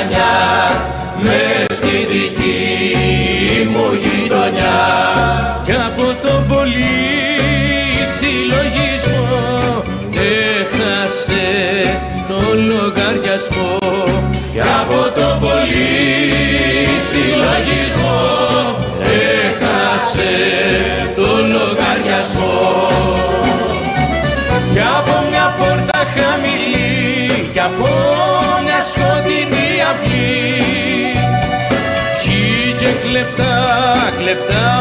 μετανιά μες στη δική μου γειτονιά. Κι από τον πολύ συλλογισμό έχασε το λογαριασμό. Κι από τον πολύ συλλογισμό έχασε το λογαριασμό. Κι από μια πόρτα χαμηλή, κι από μια σκοτεινή αυγή, βγήκε κλεφτά, κλεφτά